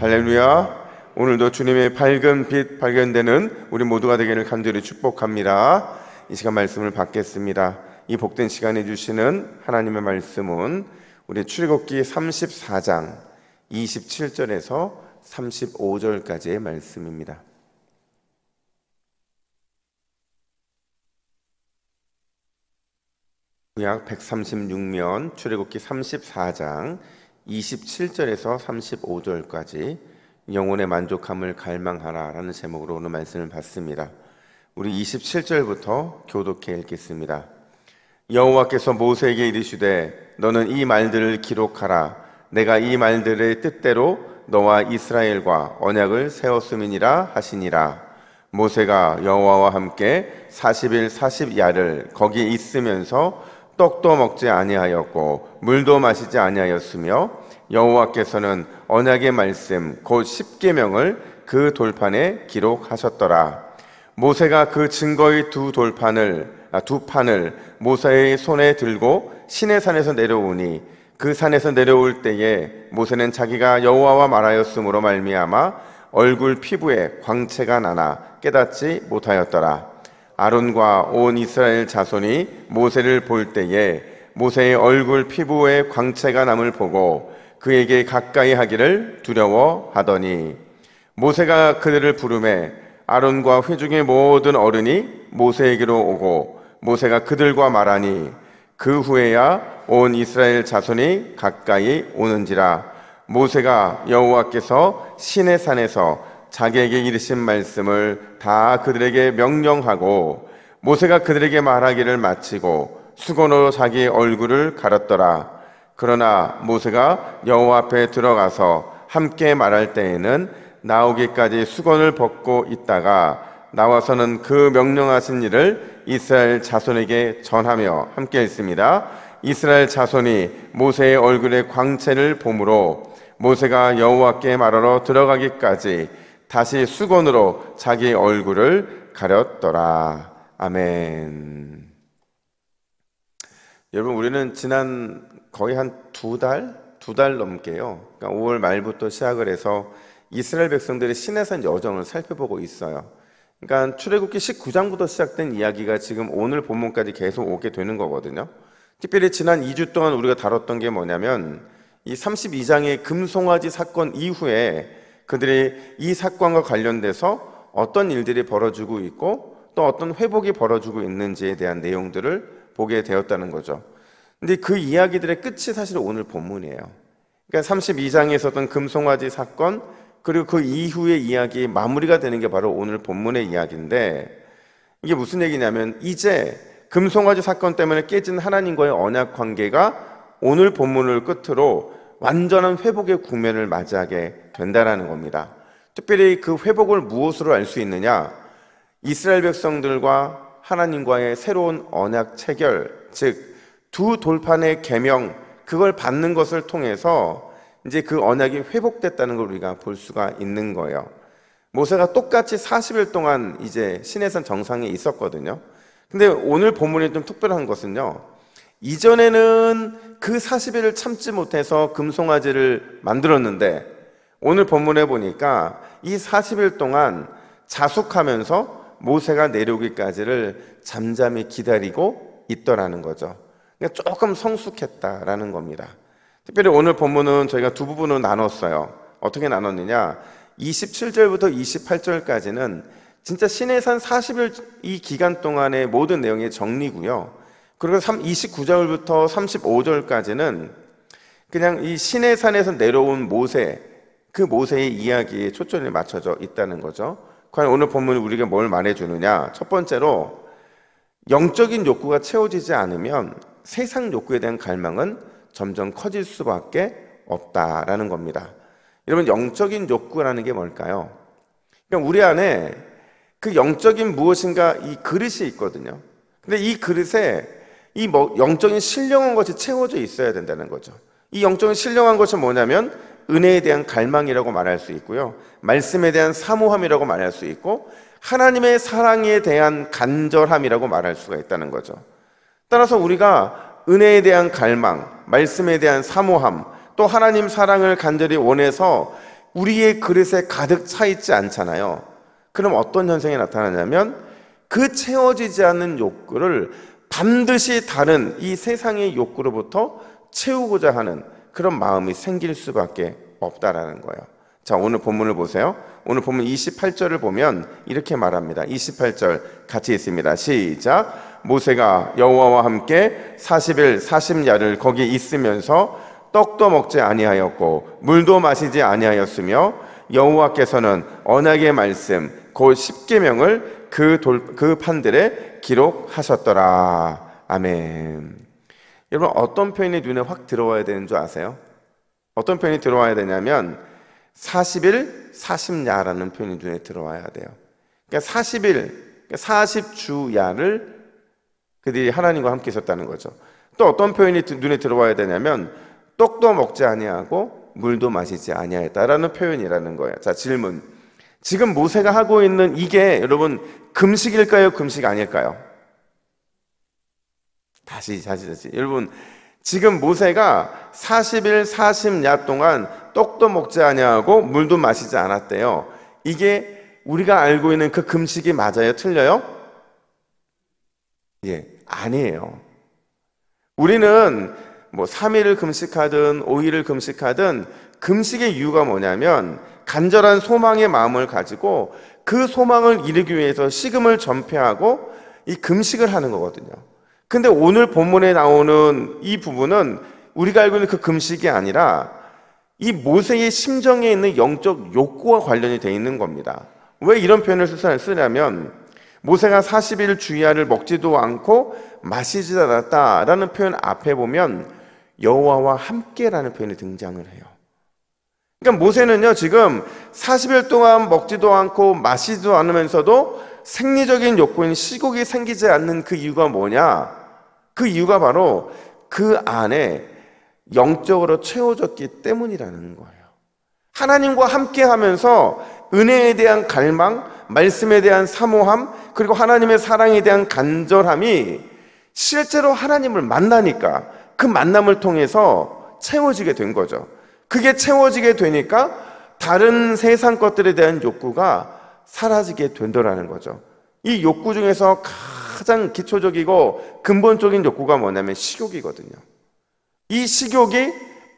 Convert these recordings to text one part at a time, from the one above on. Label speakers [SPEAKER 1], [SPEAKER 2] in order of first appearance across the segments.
[SPEAKER 1] 할렐루야. 오늘도 주님의 밝은 빛 발견되는 우리 모두가 되기를 간절히 축복합니다. 이 시간 말씀을 받겠습니다. 이 복된 시간에 주시는 하나님의 말씀은 우리 출애굽기 34장 27절에서 35절까지의 말씀입니다. 구약 136면 출애굽기 34장 27절에서 35절까지 영혼의 만족함을 갈망하라 라는 제목으로 오늘 말씀을 받습니다. 우리 27절부터 교독해 읽겠습니다. 여호와께서 모세에게 이르시되 너는 이 말들을 기록하라. 내가 이 말들의 뜻대로 너와 이스라엘과 언약을 세웠음이니라 하시니라. 모세가 여호와와 함께 40일 40야를 거기 있으면서 떡도 먹지 아니하였고 물도 마시지 아니하였으며 여호와께서는 언약의 말씀 곧 십계명을 그 돌판에 기록하셨더라. 모세가 그 증거의 두 판을 모세의 손에 들고 시내산에서 내려오니 그 산에서 내려올 때에 모세는 자기가 여호와와 말하였으므로 말미암아 얼굴 피부에 광채가 나나 깨닫지 못하였더라. 아론과 온 이스라엘 자손이 모세를 볼 때에 모세의 얼굴 피부에 광채가 남을 보고 그에게 가까이 하기를 두려워하더니 모세가 그들을 부르매 아론과 회중의 모든 어른이 모세에게로 오고 모세가 그들과 말하니 그 후에야 온 이스라엘 자손이 가까이 오는지라. 모세가 여호와께서 시내산에서 자기에게 이르신 말씀을 다 그들에게 명령하고 모세가 그들에게 말하기를 마치고 수건으로 자기의 얼굴을 가렸더라. 그러나 모세가 여호와 앞에 들어가서 함께 말할 때에는 나오기까지 수건을 벗고 있다가 나와서는 그 명령하신 일을 이스라엘 자손에게 전하며 함께 읽습니다. 이스라엘 자손이 모세의 얼굴에 광채를 보므로 모세가 여호와께 말하러 들어가기까지 다시 수건으로 자기 얼굴을 가렸더라. 아멘. 여러분, 우리는 지난 거의 한 두 달 넘게요. 그러니까 5월 말부터 시작을 해서 이스라엘 백성들의 시내산 여정을 살펴보고 있어요. 그러니까 출애굽기 19장부터 시작된 이야기가 지금 오늘 본문까지 계속 오게 되는 거거든요. 특별히 지난 2주 동안 우리가 다뤘던 게 뭐냐면 이 32장의 금송아지 사건 이후에 그들이 이 사건과 관련돼서 어떤 일들이 벌어지고 있고 또 어떤 회복이 벌어지고 있는지에 대한 내용들을 보게 되었다는 거죠. 근데 그 이야기들의 끝이 사실 오늘 본문이에요. 그러니까 32장에 있었던 금송아지 사건 그리고 그 이후의 이야기 마무리가 되는 게 바로 오늘 본문의 이야기인데, 이게 무슨 얘기냐면 이제 금송아지 사건 때문에 깨진 하나님과의 언약 관계가 오늘 본문을 끝으로 완전한 회복의 국면을 맞이하게 된다는 겁니다. 특별히 그 회복을 무엇으로 알 수 있느냐? 이스라엘 백성들과 하나님과의 새로운 언약 체결, 즉 두 돌판의 계명, 그걸 받는 것을 통해서 이제 그 언약이 회복됐다는 걸 우리가 볼 수가 있는 거예요. 모세가 똑같이 40일 동안 이제 시내산 정상에 있었거든요. 근데 오늘 본문이 좀 특별한 것은요, 이전에는 그 40일을 참지 못해서 금송아지를 만들었는데 오늘 본문에 보니까 이 40일 동안 자숙하면서 모세가 내려오기까지를 잠잠히 기다리고 있더라는 거죠. 그러니까 조금 성숙했다라는 겁니다. 특별히 오늘 본문은 저희가 두 부분으로 나눴어요. 어떻게 나눴느냐? 27절부터 28절까지는 진짜 시내산 40일 이 기간 동안의 모든 내용의 정리고요. 그리고 29절부터 35절까지는 그냥 이 시내산에서 내려온 모세, 그 모세의 이야기에 초점이 맞춰져 있다는 거죠. 과연 오늘 본문이 우리에게 뭘 말해주느냐? 첫 번째로 영적인 욕구가 채워지지 않으면 세상 욕구에 대한 갈망은 점점 커질 수밖에 없다라는 겁니다. 여러분, 영적인 욕구라는 게 뭘까요? 그러니까 우리 안에 그 영적인 무엇인가 이 그릇이 있거든요. 근데 이 그릇에 이 영적인 신령한 것이 채워져 있어야 된다는 거죠. 이 영적인 신령한 것이 뭐냐면 은혜에 대한 갈망이라고 말할 수 있고요, 말씀에 대한 사모함이라고 말할 수 있고, 하나님의 사랑에 대한 간절함이라고 말할 수가 있다는 거죠. 따라서 우리가 은혜에 대한 갈망, 말씀에 대한 사모함, 또 하나님 사랑을 간절히 원해서 우리의 그릇에 가득 차 있지 않잖아요. 그럼 어떤 현상이 나타나냐면 그 채워지지 않는 욕구를 반드시 다른 이 세상의 욕구로부터 채우고자 하는 그런 마음이 생길 수밖에 없다라는 거예요. 자, 오늘 본문을 보세요. 오늘 본문 28절을 보면 이렇게 말합니다. 28절 같이 있습니다. 시작. 모세가 여호와와 함께 40일 40야를 거기 있으면서 떡도 먹지 아니하였고 물도 마시지 아니하였으며 여호와께서는 언약의 말씀 곧 십계명을 그 판들에 기록하셨더라. 아멘. 여러분, 어떤 표현이 눈에 확 들어와야 되는 줄 아세요? 어떤 표현이 들어와야 되냐면 40일 40야라는 표현이 눈에 들어와야 돼요. 그러니까 40일 40주야를 그들이 하나님과 함께 있었다는 거죠. 또 어떤 표현이 눈에 들어와야 되냐면 떡도 먹지 아니하고 물도 마시지 아니하였다라는 표현이라는 거예요. 자, 질문. 지금 모세가 하고 있는 이게 여러분 금식일까요? 금식 아닐까요? 다시. 여러분, 지금 모세가 40일 40야 동안 떡도 먹지 아니하고 물도 마시지 않았대요. 이게 우리가 알고 있는 그 금식이 맞아요? 틀려요? 예, 아니에요. 우리는 뭐 3일을 금식하든 5일을 금식하든 금식의 이유가 뭐냐면 간절한 소망의 마음을 가지고 그 소망을 이루기 위해서 식음을 전폐하고 이 금식을 하는 거거든요. 근데 오늘 본문에 나오는 이 부분은 우리가 알고 있는 그 금식이 아니라 이 모세의 심정에 있는 영적 욕구와 관련이 되어 있는 겁니다. 왜 이런 표현을 쓰냐면 모세가 40일 주야를 먹지도 않고 마시지도 않았다라는 표현 앞에 보면 여호와와 함께라는 표현이 등장을 해요. 그러니까 모세는요 지금 40일 동안 먹지도 않고 마시지도 않으면서도 생리적인 욕구인 시국이 생기지 않는 그 이유가 뭐냐? 그 이유가 바로 그 안에 영적으로 채워졌기 때문이라는 거예요. 하나님과 함께 하면서 은혜에 대한 갈망, 말씀에 대한 사모함, 그리고 하나님의 사랑에 대한 간절함이 실제로 하나님을 만나니까 그 만남을 통해서 채워지게 된 거죠. 그게 채워지게 되니까 다른 세상 것들에 대한 욕구가 사라지게 된다라는 거죠. 이 욕구 중에서 가장 기초적이고 근본적인 욕구가 뭐냐면 식욕이거든요. 이 식욕이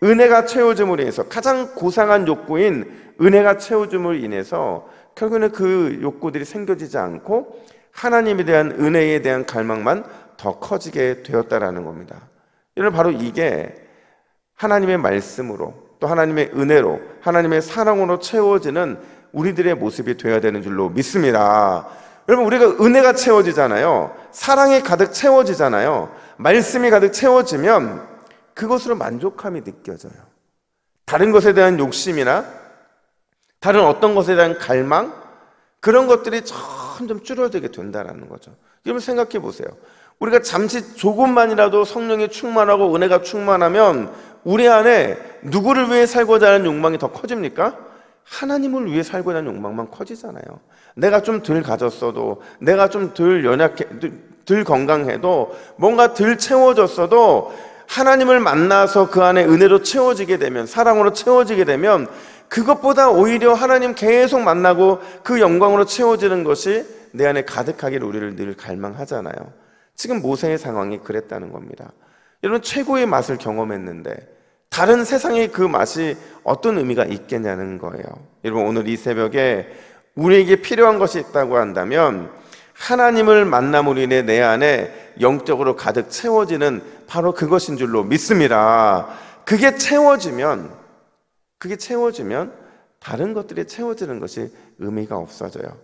[SPEAKER 1] 은혜가 채워짐으로 인해서 가장 고상한 욕구인 은혜가 채워짐으로 인해서 결국에는 그 욕구들이 생겨지지 않고 하나님에 대한 은혜에 대한 갈망만 더 커지게 되었다라는 겁니다. 여러분, 바로 이게 하나님의 말씀으로 또 하나님의 은혜로 하나님의 사랑으로 채워지는 우리들의 모습이 되어야 되는 줄로 믿습니다. 여러분, 우리가 은혜가 채워지잖아요. 사랑이 가득 채워지잖아요. 말씀이 가득 채워지면 그것으로 만족함이 느껴져요. 다른 것에 대한 욕심이나 다른 어떤 것에 대한 갈망, 그런 것들이 점점 줄어들게 된다는 거죠. 여러분 생각해 보세요. 우리가 잠시 조금만이라도 성령이 충만하고 은혜가 충만하면 우리 안에 누구를 위해 살고자 하는 욕망이 더 커집니까? 하나님을 위해 살고자 하는 욕망만 커지잖아요. 내가 좀 덜 가졌어도, 내가 좀 덜 연약해, 덜 건강해도, 뭔가 덜 채워졌어도 하나님을 만나서 그 안에 은혜로 채워지게 되면, 사랑으로 채워지게 되면 그것보다 오히려 하나님 계속 만나고 그 영광으로 채워지는 것이 내 안에 가득하기를 우리를 늘 갈망하잖아요. 지금 모세의 상황이 그랬다는 겁니다. 여러분, 최고의 맛을 경험했는데 다른 세상의 그 맛이 어떤 의미가 있겠냐는 거예요. 여러분, 오늘 이 새벽에 우리에게 필요한 것이 있다고 한다면 하나님을 만남으로 인해 내 안에 영적으로 가득 채워지는 바로 그것인 줄로 믿습니다. 그게 채워지면 다른 것들이 채워지는 것이 의미가 없어져요.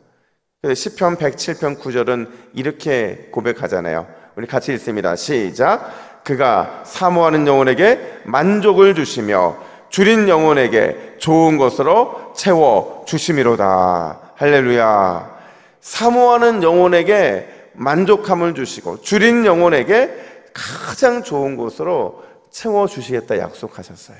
[SPEAKER 1] 시편 107편 9절은 이렇게 고백하잖아요. 우리 같이 읽습니다. 시작. 그가 사모하는 영혼에게 만족을 주시며 줄인 영혼에게 좋은 것으로 채워 주심이로다. 할렐루야. 사모하는 영혼에게 만족함을 주시고 줄인 영혼에게 가장 좋은 것으로 채워 주시겠다 약속하셨어요.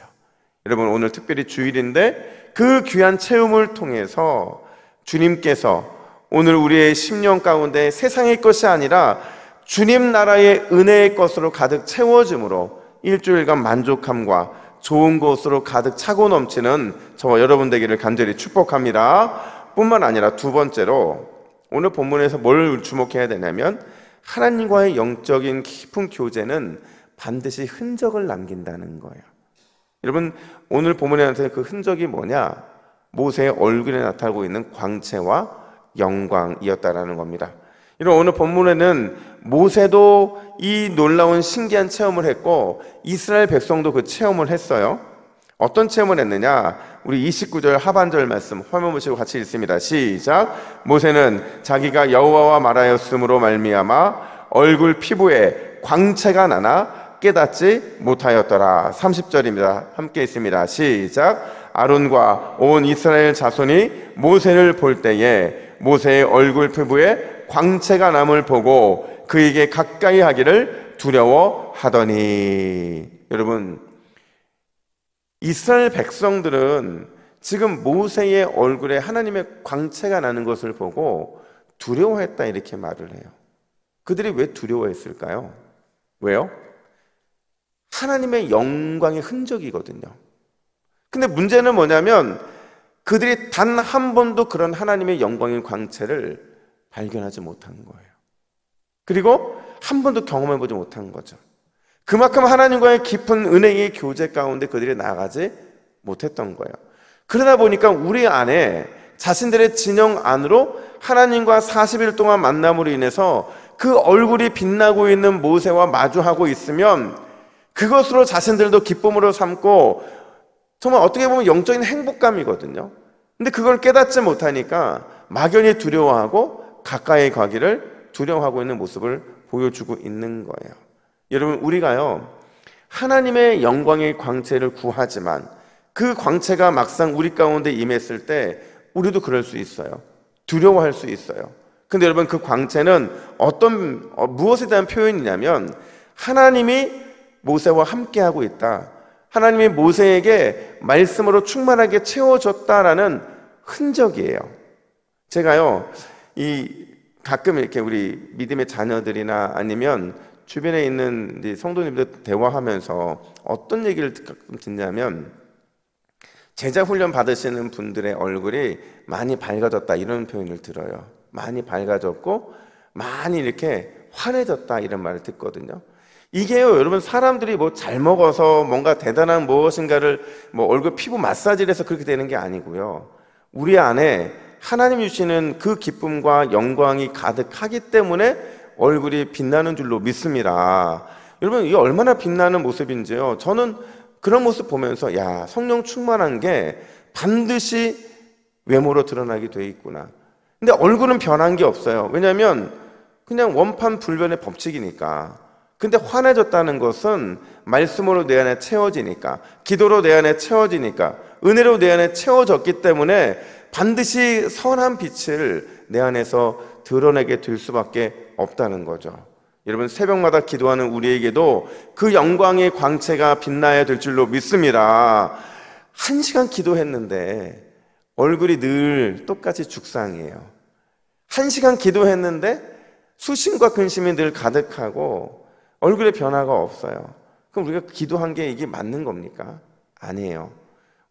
[SPEAKER 1] 여러분, 오늘 특별히 주일인데 그 귀한 체험을 통해서 주님께서 오늘 우리의 심령 가운데 세상의 것이 아니라 주님 나라의 은혜의 것으로 가득 채워짐으로 일주일간 만족함과 좋은 것으로 가득 차고 넘치는 저와 여러분 되기를 간절히 축복합니다. 뿐만 아니라 두 번째로 오늘 본문에서 뭘 주목해야 되냐면 하나님과의 영적인 깊은 교제는 반드시 흔적을 남긴다는 거예요. 여러분, 오늘 본문에 나타난 그 흔적이 뭐냐? 모세의 얼굴에 나타나고 있는 광채와 영광이었다라는 겁니다. 이런 오늘 본문에는 모세도 이 놀라운 신기한 체험을 했고 이스라엘 백성도 그 체험을 했어요. 어떤 체험을 했느냐? 우리 29절 하반절 말씀 화면 보시고 같이 읽습니다. 시작. 모세는 자기가 여호와와 말하였으므로 말미암아 얼굴 피부에 광채가 나나 깨닫지 못하였더라. 30절입니다. 함께 있습니다. 시작. 아론과 온 이스라엘 자손이 모세를 볼 때에 모세의 얼굴 피부에 광채가 남을 보고 그에게 가까이 하기를 두려워하더니. 여러분, 이스라엘 백성들은 지금 모세의 얼굴에 하나님의 광채가 나는 것을 보고 두려워했다 이렇게 말을 해요. 그들이 왜 두려워했을까요? 왜요? 하나님의 영광의 흔적이거든요. 근데 문제는 뭐냐면 그들이 단 한 번도 그런 하나님의 영광의 광채를 발견하지 못한 거예요. 그리고 한 번도 경험해보지 못한 거죠. 그만큼 하나님과의 깊은 은혜의 교제 가운데 그들이 나아가지 못했던 거예요. 그러다 보니까 우리 안에 자신들의 진영 안으로 하나님과 40일 동안 만남으로 인해서 그 얼굴이 빛나고 있는 모세와 마주하고 있으면 그것으로 자신들도 기쁨으로 삼고 정말 어떻게 보면 영적인 행복감이거든요. 근데 그걸 깨닫지 못하니까 막연히 두려워하고 가까이 가기를 두려워하고 있는 모습을 보여주고 있는 거예요. 여러분, 우리가요 하나님의 영광의 광채를 구하지만 그 광채가 막상 우리 가운데 임했을 때 우리도 그럴 수 있어요. 두려워할 수 있어요. 근데 여러분, 그 광채는 무엇에 대한 표현이냐면 하나님이 모세와 함께하고 있다, 하나님이 모세에게 말씀으로 충만하게 채워줬다라는 흔적이에요. 제가요 가끔 이렇게 우리 믿음의 자녀들이나 아니면 주변에 있는 성도님들 대화하면서 어떤 얘기를 듣냐면 제자 훈련 받으시는 분들의 얼굴이 많이 밝아졌다 이런 표현을 들어요. 많이 밝아졌고 많이 이렇게 환해졌다 이런 말을 듣거든요. 이게요, 여러분, 사람들이 뭐 잘 먹어서 뭔가 대단한 무엇인가를 얼굴 피부 마사지를 해서 그렇게 되는 게 아니고요. 우리 안에 하나님 주시는 그 기쁨과 영광이 가득하기 때문에 얼굴이 빛나는 줄로 믿습니다. 여러분, 이게 얼마나 빛나는 모습인지요. 저는 그런 모습 보면서 야, 성령 충만한 게 반드시 외모로 드러나게 돼 있구나. 근데 얼굴은 변한 게 없어요. 왜냐하면 그냥 원판 불변의 법칙이니까. 근데 환해졌다는 것은 말씀으로 내 안에 채워지니까, 기도로 내 안에 채워지니까, 은혜로 내 안에 채워졌기 때문에 반드시 선한 빛을 내 안에서 드러내게 될 수밖에 없다는 거죠. 여러분, 새벽마다 기도하는 우리에게도 그 영광의 광채가 빛나야 될 줄로 믿습니다. 1시간 기도했는데 얼굴이 늘 똑같이 죽상이에요. 1시간 기도했는데 수심과 근심이 늘 가득하고 얼굴에 변화가 없어요. 그럼 우리가 기도한 게 이게 맞는 겁니까? 아니에요.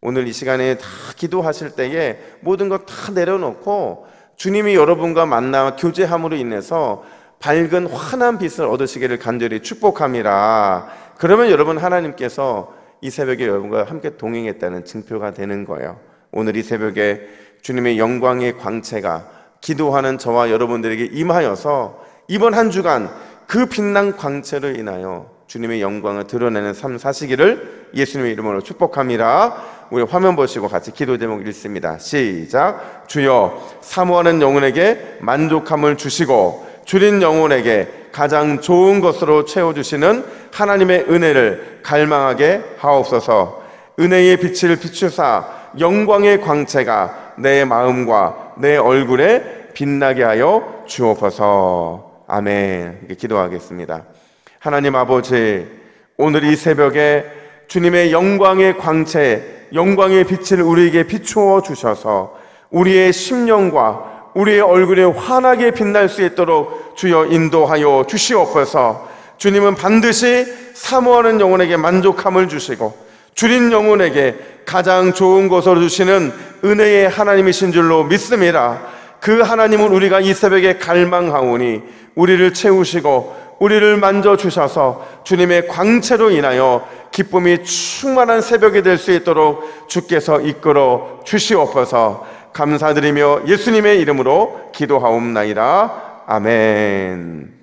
[SPEAKER 1] 오늘 이 시간에 다 기도하실 때에 모든 것 다 내려놓고 주님이 여러분과 만나 교제함으로 인해서 밝은 환한 빛을 얻으시기를 간절히 축복합니다. 그러면 여러분, 하나님께서 이 새벽에 여러분과 함께 동행했다는 증표가 되는 거예요. 오늘 이 새벽에 주님의 영광의 광채가 기도하는 저와 여러분들에게 임하여서 이번 한 주간 그 빛난 광채로 인하여 주님의 영광을 드러내는 삶 사시기를 예수님의 이름으로 축복합니다. 우리 화면 보시고 같이 기도 제목 읽습니다. 시작. 주여, 사모하는 영혼에게 만족함을 주시고 줄인 영혼에게 가장 좋은 것으로 채워주시는 하나님의 은혜를 갈망하게 하옵소서. 은혜의 빛을 비추사 영광의 광채가 내 마음과 내 얼굴에 빛나게 하여 주옵소서. 아멘. 이렇게 기도하겠습니다. 하나님 아버지, 오늘 이 새벽에 주님의 영광의 광채, 영광의 빛을 우리에게 비추어 주셔서 우리의 심령과 우리의 얼굴에 환하게 빛날 수 있도록 주여 인도하여 주시옵소서. 주님은 반드시 사모하는 영혼에게 만족함을 주시고 주린 영혼에게 가장 좋은 것으로 주시는 은혜의 하나님이신 줄로 믿습니다. 그 하나님을 우리가 이 새벽에 갈망하오니 우리를 채우시고 우리를 만져주셔서 주님의 광채로 인하여 기쁨이 충만한 새벽이 될 수 있도록 주께서 이끌어 주시옵소서. 감사드리며 예수님의 이름으로 기도하옵나이다. 아멘.